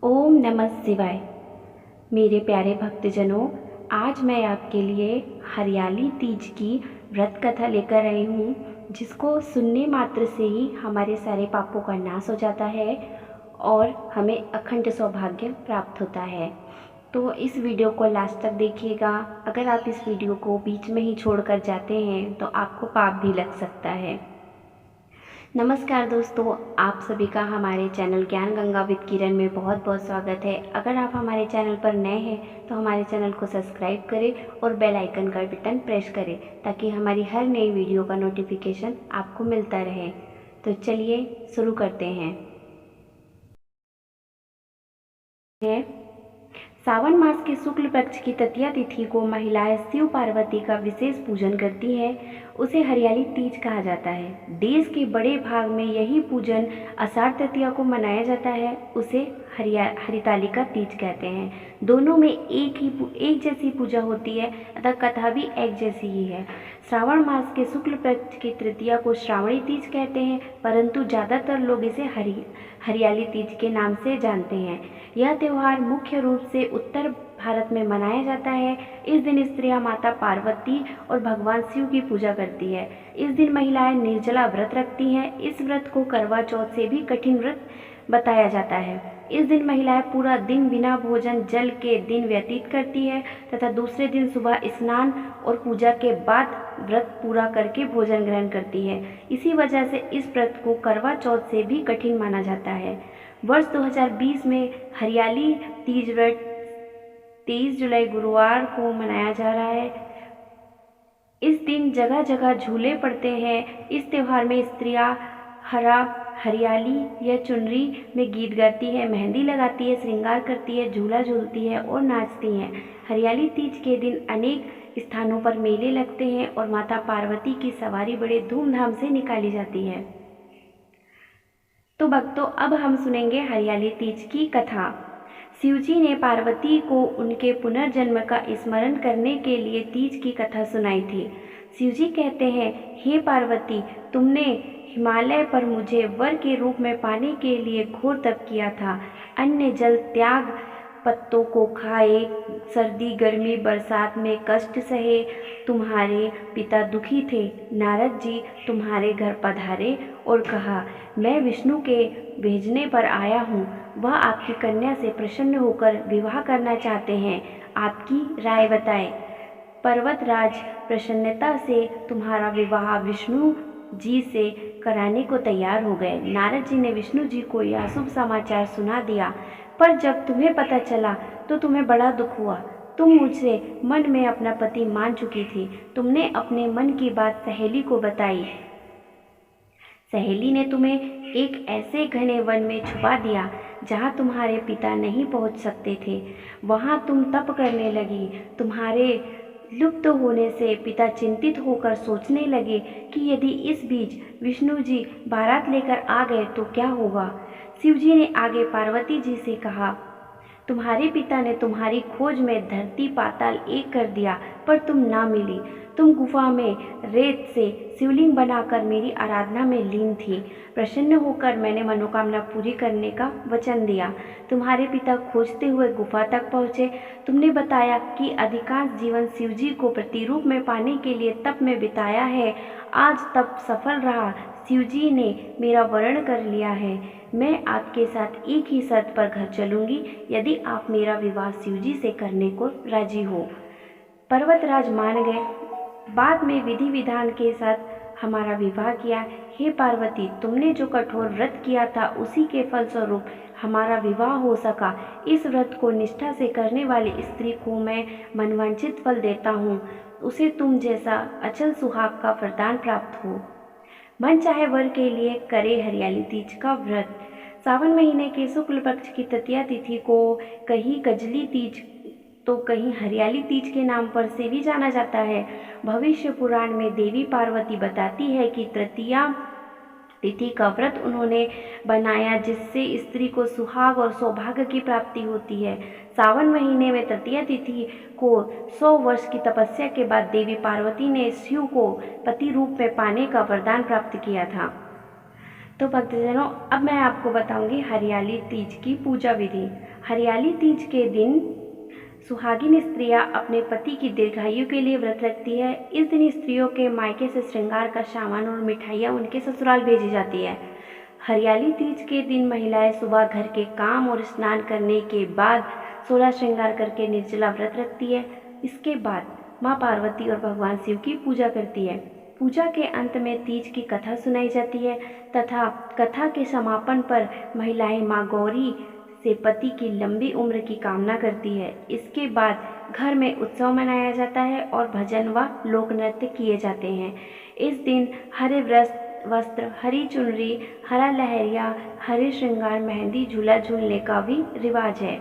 ओम नमः शिवाय। मेरे प्यारे भक्तजनों, आज मैं आपके लिए हरियाली तीज की व्रत कथा लेकर आई हूँ, जिसको सुनने मात्र से ही हमारे सारे पापों का नाश हो जाता है और हमें अखंड सौभाग्य प्राप्त होता है। तो इस वीडियो को लास्ट तक देखिएगा। अगर आप इस वीडियो को बीच में ही छोड़कर जाते हैं तो आपको पाप भी लग सकता है। नमस्कार दोस्तों, आप सभी का हमारे चैनल ज्ञान गंगा विद किरण में बहुत बहुत स्वागत है। अगर आप हमारे चैनल पर नए हैं तो हमारे चैनल को सब्सक्राइब करें और बेल आइकन का बटन प्रेस करें ताकि हमारी हर नई वीडियो का नोटिफिकेशन आपको मिलता रहे। तो चलिए शुरू करते हैं। सावन मास के शुक्ल पक्ष की तृतीया तिथि को महिलाएं शिव पार्वती का विशेष पूजन करती है। उसे हरियाली तीज कहा जाता है। देश के बड़े भाग में यही पूजन आषाढ़ तृतीया को मनाया जाता है। उसे हरितालिका तीज कहते हैं। दोनों में एक जैसी पूजा होती है अतः कथा भी एक जैसी ही है। श्रावण मास के शुक्ल पक्ष की तृतीया को श्रावणी तीज कहते हैं, परंतु ज़्यादातर लोग इसे हरियाली तीज के नाम से जानते हैं। यह त्यौहार मुख्य रूप से उत्तर भारत में मनाया जाता है। इस दिन स्त्रियां माता पार्वती और भगवान शिव की पूजा करती है। इस दिन महिलाएं निर्जला व्रत रखती हैं। इस व्रत को करवा चौथ से भी कठिन व्रत बताया जाता है। इस दिन महिलाएं पूरा दिन बिना भोजन जल के दिन व्यतीत करती है तथा दूसरे दिन सुबह स्नान और पूजा के बाद व्रत पूरा करके भोजन ग्रहण करती है। इसी वजह से इस व्रत को करवा चौथ से भी कठिन माना जाता है। वर्ष 2020 में हरियाली तीज व्रत 23 जुलाई गुरुवार को मनाया जा रहा है। इस दिन जगह जगह झूले पड़ते हैं। इस त्यौहार में स्त्रियां हरियाली या चुनरी में गीत गाती है, मेहंदी लगाती है, श्रृंगार करती है, झूला झूलती है और नाचती हैं। हरियाली तीज के दिन अनेक स्थानों पर मेले लगते हैं और माता पार्वती की सवारी बड़े धूमधाम से निकाली जाती है। तो भक्तों, अब हम सुनेंगे हरियाली तीज की कथा। शिवजी ने पार्वती को उनके पुनर्जन्म का स्मरण करने के लिए तीज की कथा सुनाई थी। शिवजी कहते हैं, हे पार्वती, तुमने हिमालय पर मुझे वर के रूप में पाने के लिए घोर तप किया था। अन्न जल त्याग, पत्तों को खाए, सर्दी गर्मी बरसात में कष्ट सहे। तुम्हारे पिता दुखी थे। नारद जी तुम्हारे घर पधारे और कहा, मैं विष्णु के भेजने पर आया हूँ। वह आपकी कन्या से प्रसन्न होकर विवाह करना चाहते हैं। आपकी राय बताएं। पर्वतराज प्रसन्नता से तुम्हारा विवाह विष्णु जी से कराने को तैयार हो गए। नारद जी ने विष्णु जी को यह शुभ समाचार सुना दिया, पर जब तुम्हें पता चला तो तुम्हें बड़ा दुख हुआ। तुम मुझसे मन में अपना पति मान चुकी थी। तुमने अपने मन की बात सहेली को बताई। सहेली ने तुम्हें एक ऐसे घने वन में छुपा दिया जहाँ तुम्हारे पिता नहीं पहुँच सकते थे। वहाँ तुम तप करने लगी। तुम्हारे लुप्त होने से पिता चिंतित होकर सोचने लगे कि यदि इस बीच विष्णु जी बारात लेकर आ गए तो क्या होगा। शिव जी ने आगे पार्वती जी से कहा, तुम्हारे पिता ने तुम्हारी खोज में धरती पाताल एक कर दिया, पर तुम ना मिली। तुम गुफा में रेत से शिवलिंग बनाकर मेरी आराधना में लीन थी। प्रसन्न होकर मैंने मनोकामना पूरी करने का वचन दिया। तुम्हारे पिता खोजते हुए गुफा तक पहुँचे। तुमने बताया कि अधिकांश जीवन शिवजी को प्रतिरूप में पाने के लिए तप में बिताया है। आज तप सफल रहा। शिवजी ने मेरा वर्ण कर लिया है। मैं आपके साथ एक ही शर्त पर घर चलूंगी, यदि आप मेरा विवाह शिवजी से करने को राजी हो। पर्वतराज मान गए। बाद में विधि विधान के साथ हमारा विवाह किया। हे पार्वती, तुमने जो कठोर व्रत किया था उसी के फलस्वरूप हमारा विवाह हो सका। इस व्रत को निष्ठा से करने वाली स्त्री को मैं मनवांछित फल देता हूँ। उसे तुम जैसा अचल सुहाग का वरदान प्राप्त हो। मन चाहे वर के लिए करे हरियाली तीज का व्रत। सावन महीने के शुक्ल पक्ष की तृतीया तिथि को कहीं कजली तीज तो कहीं हरियाली तीज के नाम पर से भी जाना जाता है। भविष्य पुराण में देवी पार्वती बताती है कि तृतीया तिथि का व्रत उन्होंने बनाया जिससे स्त्री को सुहाग और सौभाग्य की प्राप्ति होती है। सावन महीने में तृतीया तिथि को 100 वर्ष की तपस्या के बाद देवी पार्वती ने शिव को पति रूप में पाने का वरदान प्राप्त किया था। तो भक्तजनों, अब मैं आपको बताऊंगी हरियाली तीज की पूजा विधि। हरियाली तीज के दिन सुहागिन स्त्रियां अपने पति की दीर्घायु के लिए व्रत रखती है। इस दिन स्त्रियों के मायके से श्रृंगार का सामान और मिठाइयाँ उनके ससुराल भेजी जाती है। हरियाली तीज के दिन महिलाएं सुबह घर के काम और स्नान करने के बाद 16 श्रृंगार करके निर्जला व्रत रखती है। इसके बाद माँ पार्वती और भगवान शिव की पूजा करती है। पूजा के अंत में तीज की कथा सुनाई जाती है तथा कथा के समापन पर महिलाएं माँ गौरी से पति की लंबी उम्र की कामना करती है। इसके बाद घर में उत्सव मनाया जाता है और भजन व लोक नृत्य किए जाते हैं। इस दिन हरे वस्त्र, हरी चुनरी, हरा लहरिया, हरे श्रृंगार, मेहंदी, झूला झूलने का भी रिवाज है।